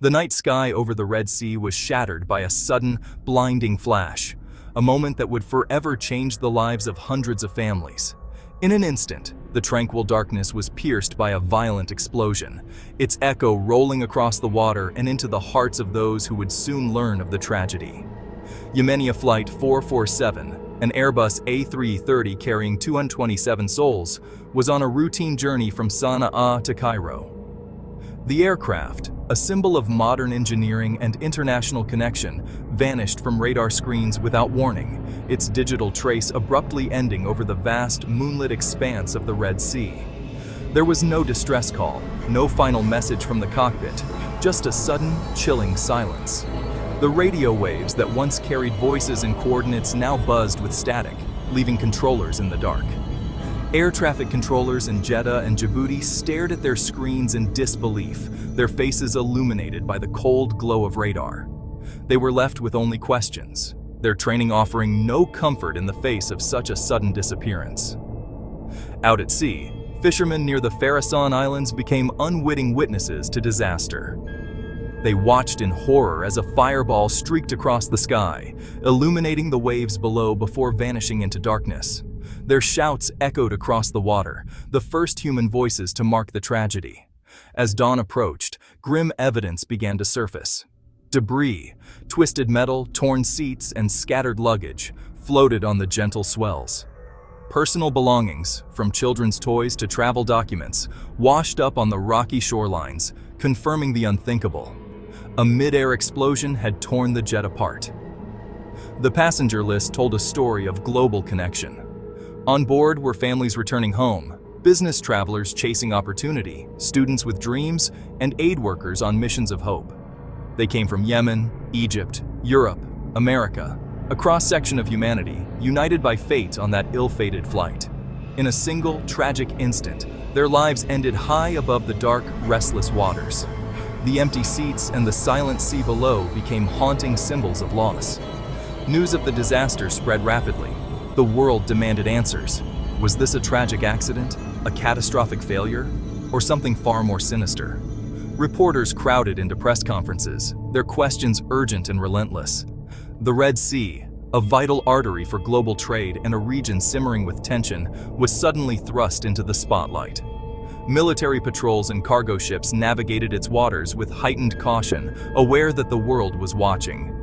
The night sky over the Red Sea was shattered by a sudden, blinding flash, a moment that would forever change the lives of hundreds of families. In an instant, the tranquil darkness was pierced by a violent explosion, its echo rolling across the water and into the hearts of those who would soon learn of the tragedy. Yemenia Flight 447, an Airbus A330 carrying 227 souls, was on a routine journey from Sana'a to Cairo. The aircraft, a symbol of modern engineering and international connection, vanished from radar screens without warning, its digital trace abruptly ending over the vast, moonlit expanse of the Red Sea. There was no distress call, no final message from the cockpit, just a sudden, chilling silence. The radio waves that once carried voices and coordinates now buzzed with static, leaving controllers in the dark. Air traffic controllers in Jeddah and Djibouti stared at their screens in disbelief, their faces illuminated by the cold glow of radar. They were left with only questions, their training offering no comfort in the face of such a sudden disappearance. Out at sea, fishermen near the Khorasan Islands became unwitting witnesses to disaster. They watched in horror as a fireball streaked across the sky, illuminating the waves below before vanishing into darkness. Their shouts echoed across the water, the first human voices to mark the tragedy. As dawn approached, grim evidence began to surface. Debris, twisted metal, torn seats, and scattered luggage floated on the gentle swells. Personal belongings, from children's toys to travel documents, washed up on the rocky shorelines, confirming the unthinkable. A mid-air explosion had torn the jet apart. The passenger list told a story of global connection. On board were families returning home, business travelers chasing opportunity, students with dreams, and aid workers on missions of hope. They came from Yemen, Egypt, Europe, America, a cross-section of humanity, united by fate on that ill-fated flight. In a single, tragic instant, their lives ended high above the dark, restless waters. The empty seats and the silent sea below became haunting symbols of loss. News of the disaster spread rapidly. The world demanded answers. Was this a tragic accident, a catastrophic failure, or something far more sinister? Reporters crowded into press conferences, their questions urgent and relentless. The Red Sea, a vital artery for global trade and a region simmering with tension, was suddenly thrust into the spotlight. Military patrols and cargo ships navigated its waters with heightened caution, aware that the world was watching.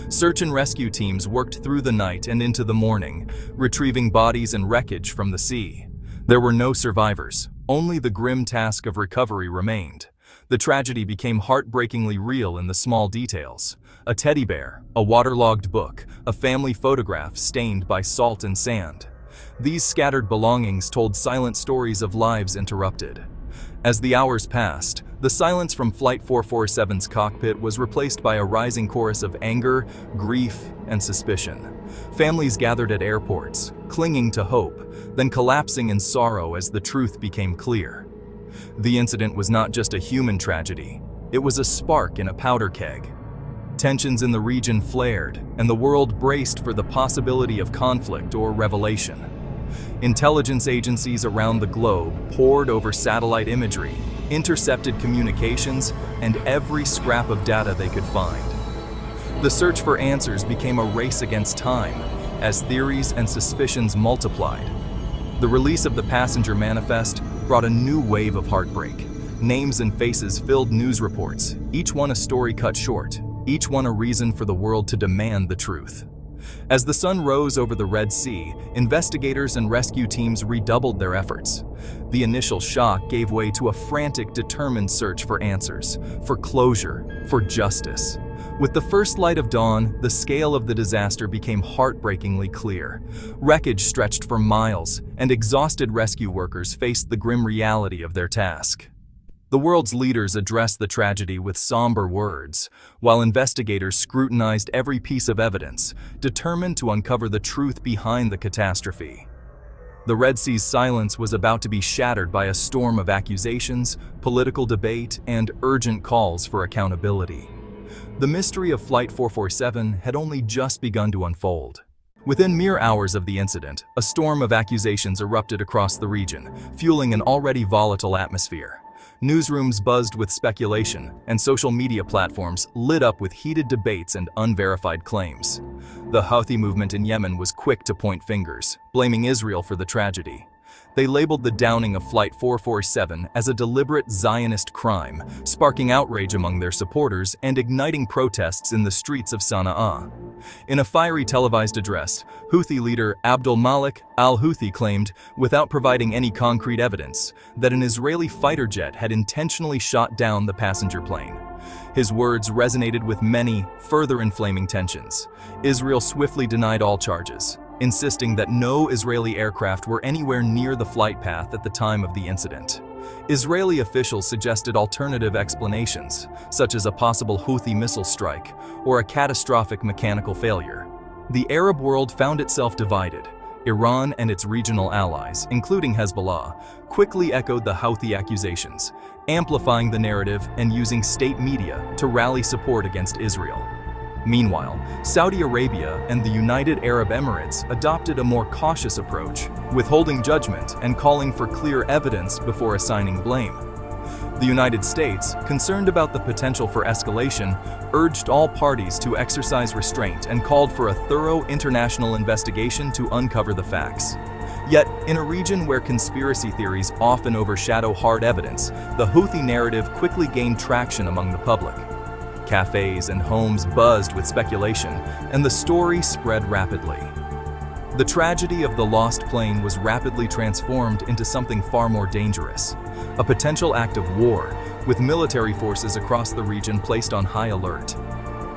Search and rescue teams worked through the night and into the morning, retrieving bodies and wreckage from the sea. There were no survivors, only the grim task of recovery remained. The tragedy became heartbreakingly real in the small details. A teddy bear, a waterlogged book, a family photograph stained by salt and sand. These scattered belongings told silent stories of lives interrupted. As the hours passed, the silence from Flight 447's cockpit was replaced by a rising chorus of anger, grief, and suspicion. Families gathered at airports, clinging to hope, then collapsing in sorrow as the truth became clear. The incident was not just a human tragedy, it was a spark in a powder keg. Tensions in the region flared, and the world braced for the possibility of conflict or revelation. Intelligence agencies around the globe pored over satellite imagery, intercepted communications, and every scrap of data they could find. The search for answers became a race against time, as theories and suspicions multiplied. The release of the passenger manifest brought a new wave of heartbreak. Names and faces filled news reports, each one a story cut short, each one a reason for the world to demand the truth. As the sun rose over the Red Sea, investigators and rescue teams redoubled their efforts. The initial shock gave way to a frantic, determined search for answers, for closure, for justice. With the first light of dawn, the scale of the disaster became heartbreakingly clear. Wreckage stretched for miles, and exhausted rescue workers faced the grim reality of their task. The world's leaders addressed the tragedy with somber words, while investigators scrutinized every piece of evidence, determined to uncover the truth behind the catastrophe. The Red Sea's silence was about to be shattered by a storm of accusations, political debate, and urgent calls for accountability. The mystery of Flight 447 had only just begun to unfold. Within mere hours of the incident, a storm of accusations erupted across the region, fueling an already volatile atmosphere. Newsrooms buzzed with speculation, and social media platforms lit up with heated debates and unverified claims. The Houthi movement in Yemen was quick to point fingers, blaming Israel for the tragedy. They labeled the downing of Flight 447 as a deliberate Zionist crime, sparking outrage among their supporters and igniting protests in the streets of Sana'a. In a fiery televised address, Houthi leader Abdul Malik al-Houthi claimed, without providing any concrete evidence, that an Israeli fighter jet had intentionally shot down the passenger plane. His words resonated with many, further inflaming tensions. Israel swiftly denied all charges, insisting that no Israeli aircraft were anywhere near the flight path at the time of the incident. Israeli officials suggested alternative explanations, such as a possible Houthi missile strike or a catastrophic mechanical failure. The Arab world found itself divided. Iran and its regional allies, including Hezbollah, quickly echoed the Houthi accusations, amplifying the narrative and using state media to rally support against Israel. Meanwhile, Saudi Arabia and the United Arab Emirates adopted a more cautious approach, withholding judgment and calling for clear evidence before assigning blame. The United States, concerned about the potential for escalation, urged all parties to exercise restraint and called for a thorough international investigation to uncover the facts. Yet, in a region where conspiracy theories often overshadow hard evidence, the Houthi narrative quickly gained traction among the public. Cafes and homes buzzed with speculation, and the story spread rapidly. The tragedy of the lost plane was rapidly transformed into something far more dangerous, a potential act of war, with military forces across the region placed on high alert.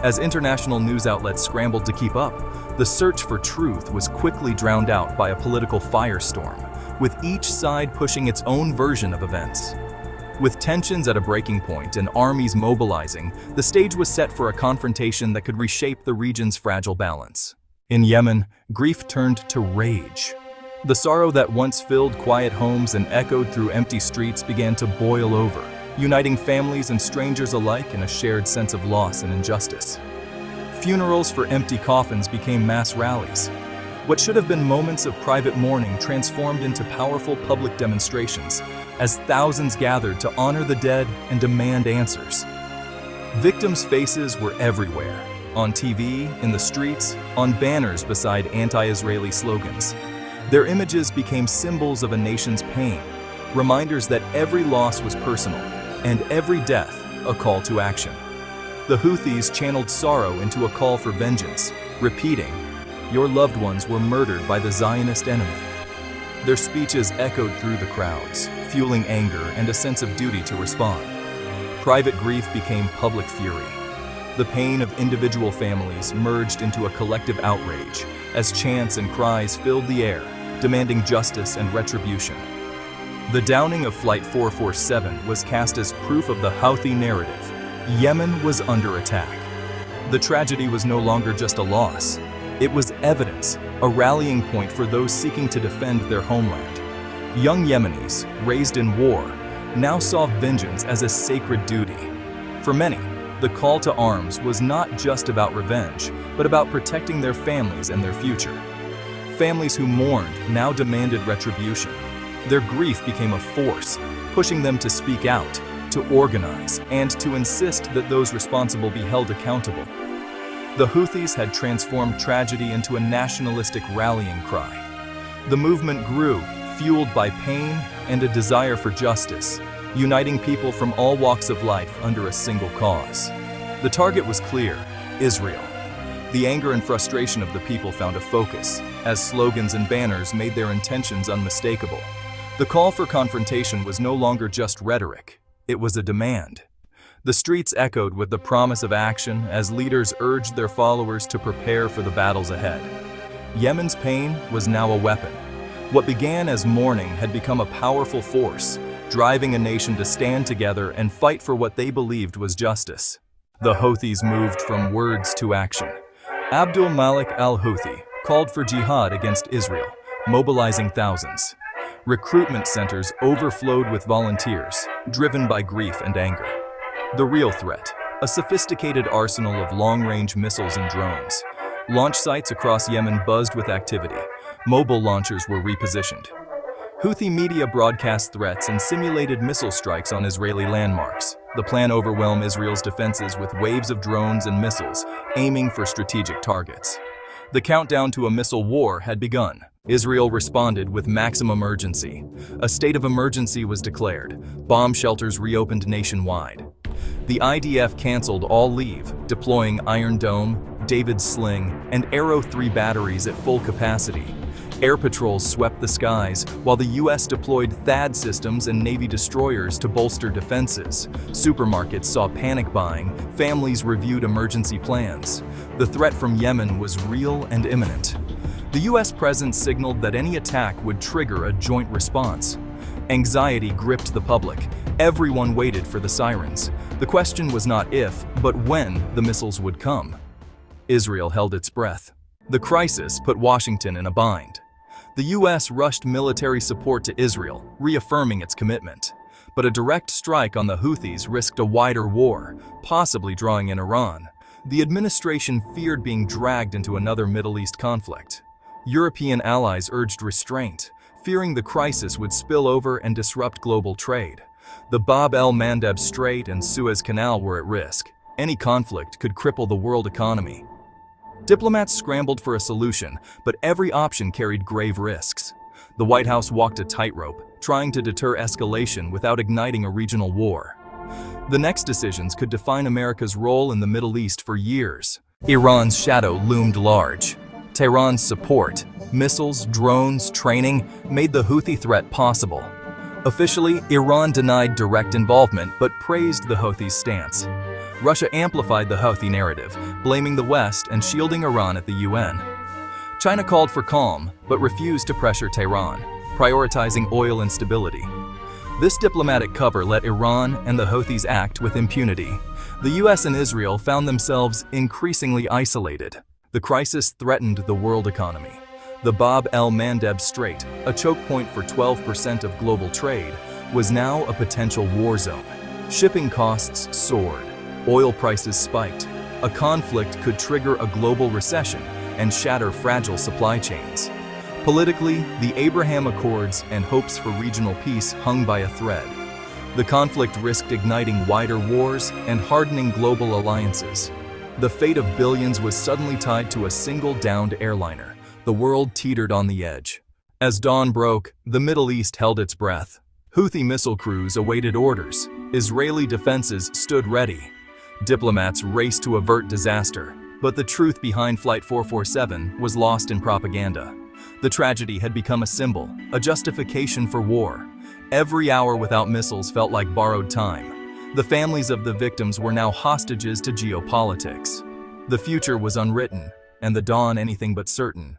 As international news outlets scrambled to keep up, the search for truth was quickly drowned out by a political firestorm, with each side pushing its own version of events. With tensions at a breaking point and armies mobilizing, the stage was set for a confrontation that could reshape the region's fragile balance. In Yemen, grief turned to rage. The sorrow that once filled quiet homes and echoed through empty streets began to boil over, uniting families and strangers alike in a shared sense of loss and injustice. Funerals for empty coffins became mass rallies. What should have been moments of private mourning transformed into powerful public demonstrations, as thousands gathered to honor the dead and demand answers. Victims' faces were everywhere, on TV, in the streets, on banners beside anti-Israeli slogans. Their images became symbols of a nation's pain, reminders that every loss was personal, and every death a call to action. The Houthis channeled sorrow into a call for vengeance, repeating, "Your loved ones were murdered by the Zionist enemy." Their speeches echoed through the crowds, fueling anger and a sense of duty to respond. Private grief became public fury. The pain of individual families merged into a collective outrage as chants and cries filled the air, demanding justice and retribution. The downing of Flight 447 was cast as proof of the Houthi narrative. Yemen was under attack. The tragedy was no longer just a loss. It was evidence, a rallying point for those seeking to defend their homeland. Young Yemenis, raised in war, now saw vengeance as a sacred duty. For many, the call to arms was not just about revenge, but about protecting their families and their future. Families who mourned now demanded retribution. Their grief became a force, pushing them to speak out, to organize, and to insist that those responsible be held accountable. The Houthis had transformed tragedy into a nationalistic rallying cry. The movement grew, fueled by pain and a desire for justice, uniting people from all walks of life under a single cause. The target was clear: Israel. The anger and frustration of the people found a focus, as slogans and banners made their intentions unmistakable. The call for confrontation was no longer just rhetoric, it was a demand. The streets echoed with the promise of action as leaders urged their followers to prepare for the battles ahead. Yemen's pain was now a weapon. What began as mourning had become a powerful force, driving a nation to stand together and fight for what they believed was justice. The Houthis moved from words to action. Abdul Malik al-Houthi called for jihad against Israel, mobilizing thousands. Recruitment centers overflowed with volunteers, driven by grief and anger. The real threat, a sophisticated arsenal of long-range missiles and drones. Launch sites across Yemen buzzed with activity. Mobile launchers were repositioned. Houthi media broadcast threats and simulated missile strikes on Israeli landmarks. The plan overwhelmed Israel's defenses with waves of drones and missiles, aiming for strategic targets. The countdown to a missile war had begun. Israel responded with maximum urgency. A state of emergency was declared. Bomb shelters reopened nationwide. The IDF canceled all leave, deploying Iron Dome, David's Sling, and Arrow 3 batteries at full capacity. Air patrols swept the skies, while the U.S. deployed THAAD systems and Navy destroyers to bolster defenses. Supermarkets saw panic buying, families reviewed emergency plans. The threat from Yemen was real and imminent. The U.S. presence signaled that any attack would trigger a joint response. Anxiety gripped the public. Everyone waited for the sirens. The question was not if, but when the missiles would come. Israel held its breath. The crisis put Washington in a bind. The U.S. rushed military support to Israel, reaffirming its commitment. But a direct strike on the Houthis risked a wider war, possibly drawing in Iran. The administration feared being dragged into another Middle East conflict. European allies urged restraint, fearing the crisis would spill over and disrupt global trade. The Bab el-Mandeb Strait and Suez Canal were at risk. Any conflict could cripple the world economy. Diplomats scrambled for a solution, but every option carried grave risks. The White House walked a tightrope, trying to deter escalation without igniting a regional war. The next decisions could define America's role in the Middle East for years. Iran's shadow loomed large. Tehran's support, missiles, drones, training, made the Houthi threat possible. Officially, Iran denied direct involvement but praised the Houthis' stance. Russia amplified the Houthi narrative, blaming the West and shielding Iran at the UN. China called for calm, but refused to pressure Tehran, prioritizing oil and stability. This diplomatic cover let Iran and the Houthis act with impunity. The US and Israel found themselves increasingly isolated. The crisis threatened the world economy. The Bab el-Mandeb Strait, a choke point for 12% of global trade, was now a potential war zone. Shipping costs soared. Oil prices spiked. A conflict could trigger a global recession and shatter fragile supply chains. Politically, the Abraham Accords and hopes for regional peace hung by a thread. The conflict risked igniting wider wars and hardening global alliances. The fate of billions was suddenly tied to a single downed airliner. The world teetered on the edge. As dawn broke, the Middle East held its breath. Houthi missile crews awaited orders. Israeli defenses stood ready. Diplomats raced to avert disaster, but the truth behind Flight 447 was lost in propaganda. The tragedy had become a symbol, a justification for war. Every hour without missiles felt like borrowed time. The families of the victims were now hostages to geopolitics. The future was unwritten, and the dawn anything but certain.